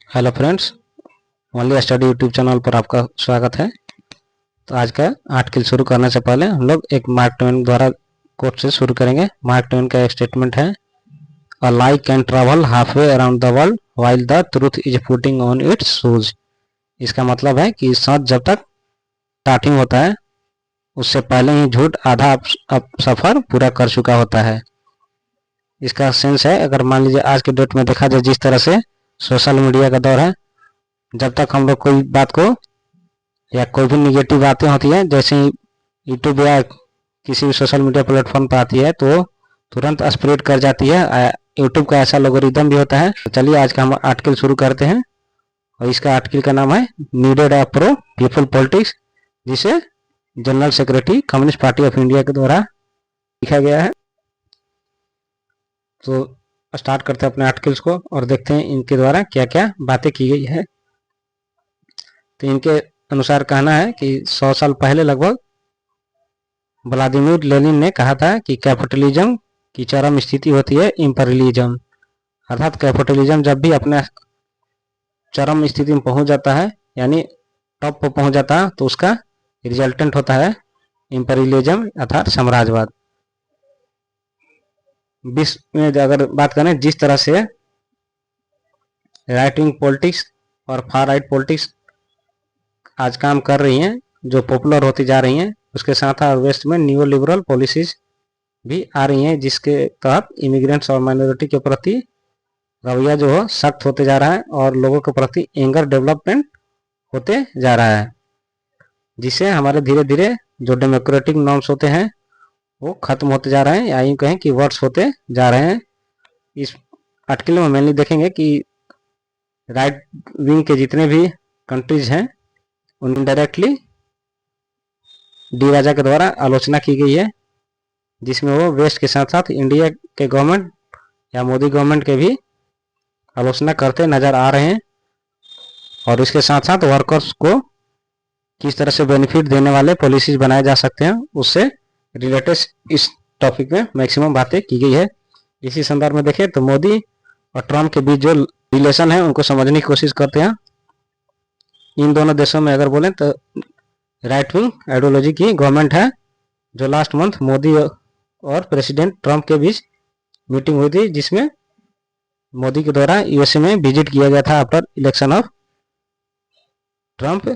Hello friends, only study YouTube channel पर आपका स्वागत है। तो आज का आर्टिकल शुरू करने से पहले हम लोग एक मार्क ट्वेन द्वारा कोट से शुरू करेंगे। मार्क ट्वेन का एक स्टेटमेंट है, a lie can travel halfway around the world while the truth is putting on its shoes. इसका मतलब है कि सच जब तक स्टार्टिंग होता है उससे पहले ही झूठ आधा सफर पूरा कर चुका होता है। इसका सेंस है, अगर मान लीजिए आज के डेट में देखा जाए जिस तरह से सोशल मीडिया का दौर है, जब तक हम लोग कोई बात को या कोई भी निगेटिव बातें होती हैं, जैसे यूट्यूब या किसी भी सोशल मीडिया प्लेटफॉर्म पर आती है तो तुरंत स्प्रेड कर जाती है। यूट्यूब का ऐसा लोगोरिदम भी होता है। तो चलिए आज का हम आर्टिकल शुरू करते हैं, और इसका आर्टिकल का नाम है needed a pro people politics, जिसे general secretary communist party of India के द्वारा लिखा गया है। तो स्टार्ट करते हैं अपने आर्टिकल्स को और देखते हैं इनके द्वारा क्या क्या बातें की गई है। तो इनके अनुसार कहना है कि 100 साल पहले लगभग व्लादिमीर लेनिन ने कहा था कि कैपिटलिज्म की चरम स्थिति होती है इंपीरियलिज्म, अर्थात कैपिटलिज्म जब भी अपने चरम स्थिति में पहुंच जाता है, यानी टॉप पर पहुंच जाता है, तो उसका रिजल्टेंट होता है इंपीरियलिज्म अर्थात साम्राज्यवाद। विश्व में अगर बात करें जिस तरह से राइट विंग पॉलिटिक्स और फार राइट पॉलिटिक्स आज काम कर रही हैं, जो पॉपुलर होती जा रही हैं, उसके साथ वेस्ट में न्यू लिबरल पॉलिसीज भी आ रही हैं, जिसके तहत इमिग्रेंट्स और माइनॉरिटी के प्रति रवैया जो है सख्त होते जा रहा है और लोगों के प्रति एंगर डेवलपमेंट होते जा रहा है, जिससे हमारे धीरे धीरे जो डेमोक्रेटिक नॉर्म्स होते हैं वो खत्म होते जा रहे हैं, या यूँ कहें कि वर्स होते जा रहे हैं। इस आर्टिकल में मेनली देखेंगे कि राइट विंग के जितने भी कंट्रीज हैं उन डायरेक्टली डी राजा के द्वारा आलोचना की गई है, जिसमें वो वेस्ट के साथ साथ इंडिया के गवर्नमेंट या मोदी गवर्नमेंट के भी आलोचना करते नजर आ रहे हैं। और इसके साथ साथ वर्कर्स को किस तरह से बेनिफिट देने वाले पॉलिसीज बनाए जा सकते हैं, उससे रिलेटेड इस टॉपिक में मैक्सिमम बातें की गई है। इसी संदर्भ में देखें तो मोदी और ट्रम्प के बीच जो रिलेशन है उनको समझने की कोशिश करते हैं। इन दोनों देशों में अगर बोलें तो राइट विंग आइडियोलॉजी की गवर्नमेंट है। जो लास्ट मंथ मोदी और प्रेसिडेंट ट्रम्प के बीच मीटिंग हुई थी, जिसमें मोदी के द्वारा यूएसए में विजिट किया गया था after election of Trump.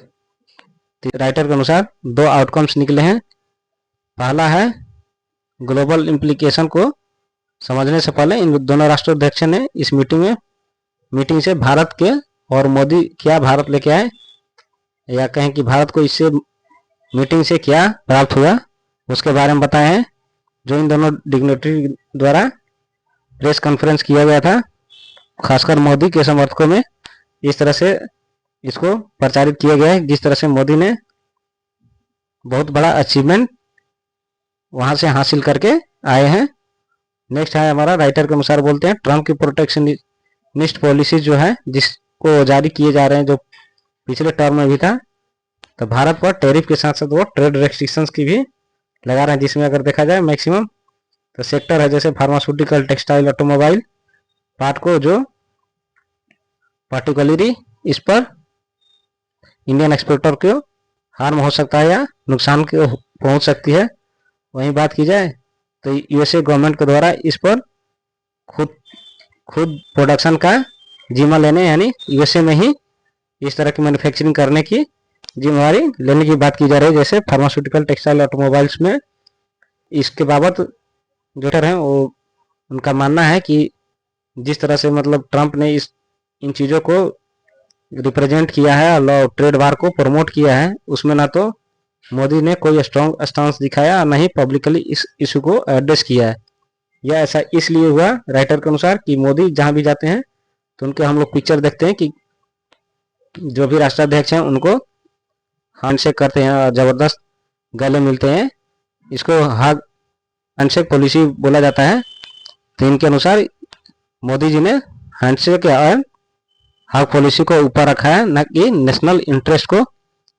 Writer के अनुसार दो आउटकम्स निकले हैं। पहला है ग्लोबल इम्प्लीकेशन को समझने से पहले इन दोनों राष्ट्राध्यक्ष ने इस मीटिंग से भारत के और मोदी क्या भारत लेके आए, या कहें कि भारत को इससे मीटिंग से क्या प्राप्त हुआ, उसके बारे में बताए हैं। जो इन दोनों डिग्नेटरी द्वारा प्रेस कॉन्फ्रेंस किया गया था, खासकर मोदी के समर्थकों में इस तरह से इसको प्रचारित किया गया है, जिस तरह से मोदी ने बहुत बड़ा अचीवमेंट वहां से हासिल करके आए हैं। नेक्स्ट है हमारा राइटर के अनुसार बोलते हैं ट्रम्प की प्रोटेक्शनिस्ट पॉलिसी जो है, जिसको जारी किए जा रहे हैं, जो पिछले टर्म में भी था, तो भारत पर टैरिफ के साथ साथ वो ट्रेड रेस्ट्रिक्शंस की भी लगा रहे हैं, जिसमें अगर देखा जाए मैक्सिमम तो सेक्टर है जैसे फार्मास्यूटिकल, टेक्सटाइल, ऑटोमोबाइल पार्ट को जो पार्टिकुलरली इस पर इंडियन एक्सपोर्टर को हार्म हो सकता है या नुकसान को पहुंच सकती है। वहीं बात की जाए तो यूएसए गवर्नमेंट के द्वारा इस पर खुद प्रोडक्शन का जिम्मा लेने, यानी यूएसए में ही इस तरह की मैन्युफैक्चरिंग करने की जिम्मेवारी लेने की बात की जा रही है, जैसे फार्मास्यूटिकल, टेक्सटाइल, ऑटोमोबाइल्स में। इसके बाबत जो है वो उनका मानना है कि जिस तरह से मतलब ट्रम्प ने इन चीज़ों को रिप्रेजेंट किया है और ट्रेड वार को प्रमोट किया है, उसमें ना तो मोदी ने कोई स्ट्रॉन्ग स्टांस दिखाया और ना ही पब्लिकली इस इशू को एड्रेस किया है। यह ऐसा इसलिए हुआ राइटर के अनुसार कि मोदी जहां भी जाते हैं तो उनके हम लोग पिक्चर देखते हैं कि जो भी राष्ट्राध्यक्ष हैं उनको हैंडशेक करते हैं और जबरदस्त गले मिलते हैं। इसको हग हैंडशेक पॉलिसी बोला जाता है। तो इनके अनुसार मोदी जी ने हैंडशेक और हग पॉलिसी को ऊपर रखा है, न कि नेशनल इंटरेस्ट को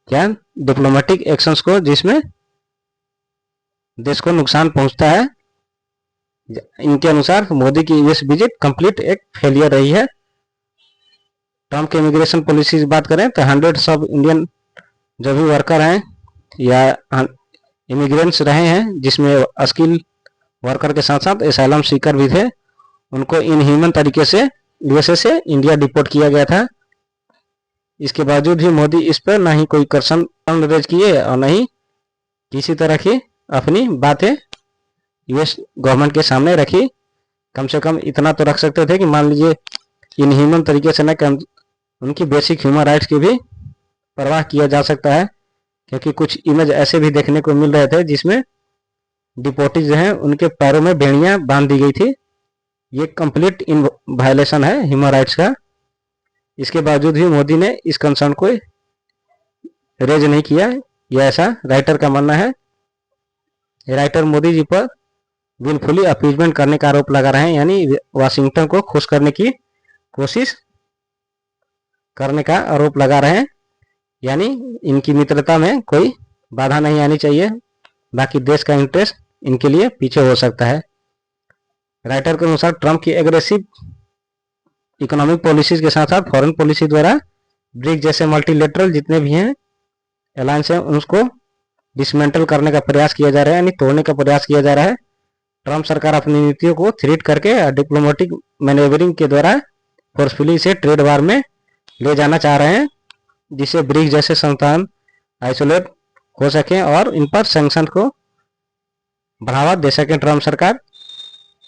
या डिप्लोमेटिक एक्शंस को, जिसमें देश को नुकसान पहुंचता है। इनके अनुसार मोदी की यूएस विजिट कंप्लीट एक फेलियर रही है। ट्रम्प के इमिग्रेशन पॉलिसी की बात करें तो हंड्रेड्स ऑफ इंडियन जो भी वर्कर हैं या इमिग्रेंट्स रहे हैं, जिसमें स्किल वर्कर के साथ साथ एसाइलम सीकर भी थे, उनको इनह्यूमन तरीके से यूएसए से इंडिया डिपोर्ट किया गया था। इसके बावजूद भी मोदी इस पर ना ही कोई कंसर्न रेज किए और न ही किसी तरह की अपनी बातें यूएस गवर्नमेंट के सामने रखी। कम से कम इतना तो रख सकते थे कि मान लीजिए इनह्यूमन तरीके से न उनकी बेसिक ह्यूमन राइट्स की भी परवाह किया जा सकता है, क्योंकि कुछ इमेज ऐसे भी देखने को मिल रहे थे जिसमें डिपोर्टीज जो हैं उनके पैरों में बेड़ियां बांध दी गई थी। ये कंप्लीट इन वायलेशन है ह्यूमन राइट्स का। इसके बावजूद भी मोदी ने इस कंसर्न को रेज नहीं किया, यह ऐसा राइटर का मानना है। राइटर मोदी जी पर विलफुली अपीजमेंट करने का आरोप लगा रहे हैं, यानी वाशिंगटन को खुश करने की कोशिश करने का आरोप लगा रहे हैं, यानी इनकी मित्रता में कोई बाधा नहीं आनी चाहिए, बाकी देश का इंटरेस्ट इनके लिए पीछे हो सकता है। राइटर के अनुसार ट्रंप की एग्रेसिव इकोनॉमिक पॉलिसीज के साथ साथ फॉरेन पॉलिसी द्वारा ब्रिक्स जैसे मल्टीलेटरल जितने भी हैं अलायंस हैं उसको डिसमेंटल करने का प्रयास किया जा रहा है, यानी तोड़ने का प्रयास किया जा रहा है। ट्रंप सरकार अपनी नीतियों को थ्रेट करके डिप्लोमेटिक मैनेवरिंग के द्वारा फोर्सफुली इसे ट्रेड वार में ले जाना चाह रहे हैं, जिससे ब्रिक्स जैसे संस्थान आइसोलेट हो सके और इन पर सैंक्शन को बढ़ावा दे सके ट्रंप सरकार।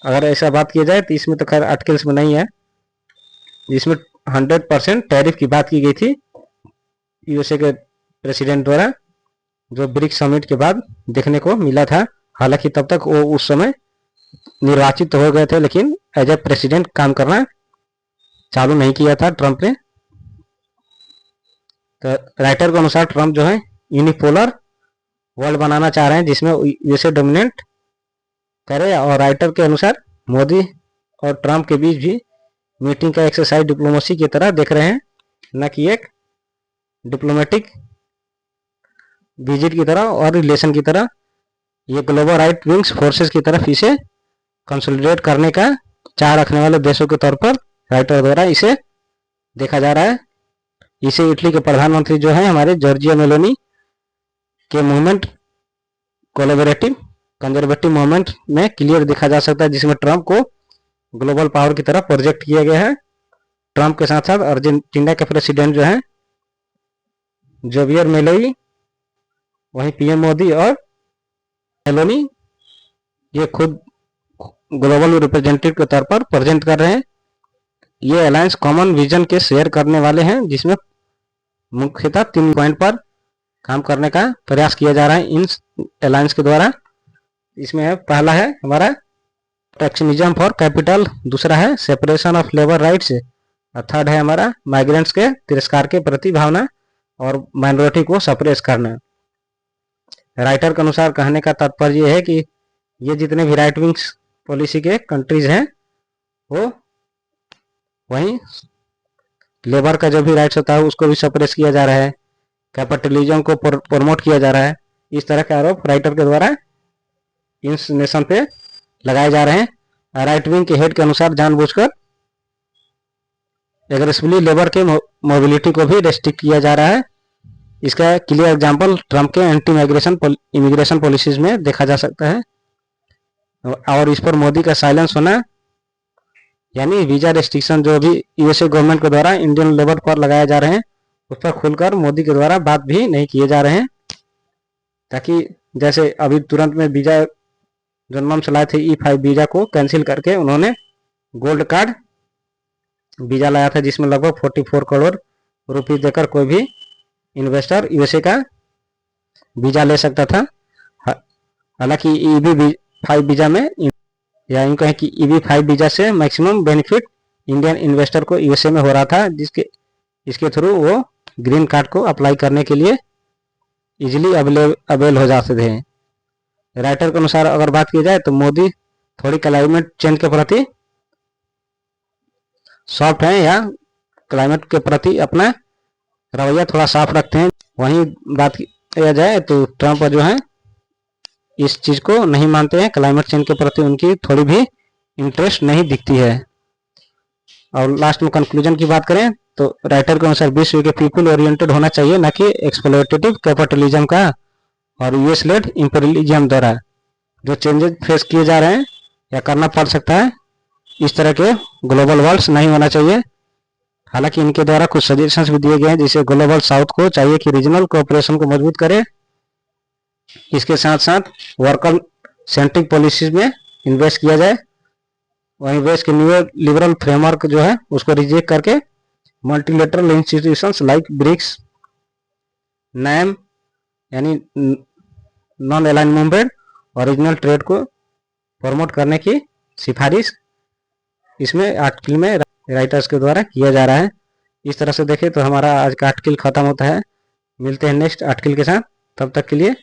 अगर ऐसा बात किया जाए तो इसमें तो खैर आर्टिकल्स में नहीं है, जिसमें 100% टैरिफ की बात की गई थी यूएसए के प्रेसिडेंट द्वारा, जो ब्रिक्स समिट के बाद देखने को मिला था। हालांकि तब तक वो उस समय निर्वाचित हो गए थे, लेकिन एज ए प्रेसिडेंट काम करना चालू नहीं किया था ट्रंप ने। तो राइटर के अनुसार ट्रंप जो है यूनिपोलर वर्ल्ड बनाना चाह रहे हैं, जिसमें यूएसए डोमिनेट करे। और राइटर के अनुसार मोदी और ट्रंप के बीच भी मीटिंग का एक्सरसाइज डिप्लोमेसी की तरह देख रहे हैं, न कि एक डिप्लोमेटिक विजिट की तरह और रिलेशन की तरह। ये ग्लोबल राइट विंग्स फोर्सेस की तरफ इसे कंसोलिडेट करने का चाह रखने वाले देशों के तौर पर राइटर द्वारा इसे देखा जा रहा है। इसे इटली के प्रधानमंत्री जो है हमारे जॉर्जिया मेलोनी के मूवमेंट कोलैबोरेटिव कंजर्वेटिव मूवमेंट में क्लियर देखा जा सकता है, जिसमें ट्रंप को ग्लोबल पावर की तरफ प्रोजेक्ट किया गया है। ट्रंप के साथ साथ अर्जेंटीना के प्रेसिडेंट जो है जोवियर मेलोई, वहीं पीएम मोदी और मेलोनी ये खुद ग्लोबल रिप्रेजेंटेटिव के तौर पर प्रेजेंट कर रहे हैं। ये अलायंस कॉमन विजन के शेयर करने वाले हैं, जिसमें मुख्यतः 3 पॉइंट पर काम करने का प्रयास किया जा रहा है इन अलायंस के द्वारा। इसमें है, पहला है हमारा प्रोटेक्शनिज्म फॉर कैपिटल, दूसरा है सेपरेशन ऑफ लेबर राइट्स, और थर्ड है हमारा माइग्रेंट्स के तिरस्कार के प्रति भावना और माइनॉरिटी को सप्रेस करना। राइटर के अनुसार कहने का तात्पर्य यह है कि ये जितने भी राइट विंग्स पॉलिसी के कंट्रीज हैं वो वहीं लेबर का जो भी राइट्स होता है उसको भी सप्रेस किया जा रहा है, कैपिटलिज्म को प्रमोट किया जा रहा है। इस तरह के आरोप राइटर के द्वारा इन नेशन पे लगाए जा रहे हैं। राइट विंग के हेड के अनुसार जानबूझकर एग्रेसिवली लेबर के मोबिलिटी को भी रेस्ट्रिक्ट किया जा रहा है। इसका क्लियर एग्जांपल ट्रंप के एंटी माइग्रेशन इमिग्रेशन पॉलिसीज में देखा जा सकता है। और इस पर मोदी का साइलेंस होना, यानी वीजा रेस्ट्रिक्शन जो भी यूएसए गवर्नमेंट के द्वारा इंडियन लेबर पर लगाए जा रहे हैं उस पर खुलकर मोदी के द्वारा बात भी नहीं किए जा रहे हैं, ताकि जैसे अभी तुरंत में वीजा जो नाम चलाए थे E5 वीजा को कैंसिल करके उन्होंने गोल्ड कार्ड वीजा लाया था, जिसमें लगभग 44 करोड़ रुपये देकर कोई भी इन्वेस्टर यूएसए का वीजा ले सकता था। हालांकि EB5 वीजा में, या यूँ कहें कि EB5 वीजा से मैक्सिमम बेनिफिट इंडियन इन्वेस्टर को यूएसए में हो रहा था, इसके थ्रू वो ग्रीन कार्ड को अप्लाई करने के लिए इजीली अवेल हो जाते थे। राइटर के अनुसार अगर बात की जाए तो मोदी थोड़ी क्लाइमेट चेंज के प्रति सॉफ्ट हैं, या क्लाइमेट के प्रति अपना रवैया थोड़ा साफ रखते हैं। वहीं बात किया जाए तो ट्रंप जो है इस चीज को नहीं मानते हैं, क्लाइमेट चेंज के प्रति उनकी थोड़ी भी इंटरेस्ट नहीं दिखती है। और लास्ट में कंक्लूजन की बात करें तो राइटर के अनुसार विश्व के पीपल ओरिएंटेड होना चाहिए, ना कि एक्सप्लॉयटेटिव कैपिटलिज्म का और यूएस लेड इंपीरियलिज्म द्वारा जो चेंजेस फेस किए जा रहे हैं या करना पड़ सकता है, इस तरह के ग्लोबल वर्ल्ड्स नहीं होना चाहिए। हालांकि इनके द्वारा कुछ सजेशंस भी दिए गए हैं, जिसे ग्लोबल साउथ को चाहिए कि रीजनल कोऑपरेशन को मजबूत करे, इसके साथ साथ वर्कर सेंट्रिक पॉलिसीज में इन्वेस्ट किया जाए, वहीं देश के न्यू लिबरल फ्रेमवर्क जो है उसको रिजेक्ट करके multilateral institutions like BRICS, NAM यानी non aligned movement, original trade को प्रमोट करने की सिफारिश इसमें आर्टिकल में राइटर्स के द्वारा किया जा रहा है। इस तरह से देखें तो हमारा आज का आर्टिकल खत्म होता है। मिलते हैं नेक्स्ट आर्टिकल के साथ, तब तक के लिए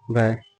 बाय।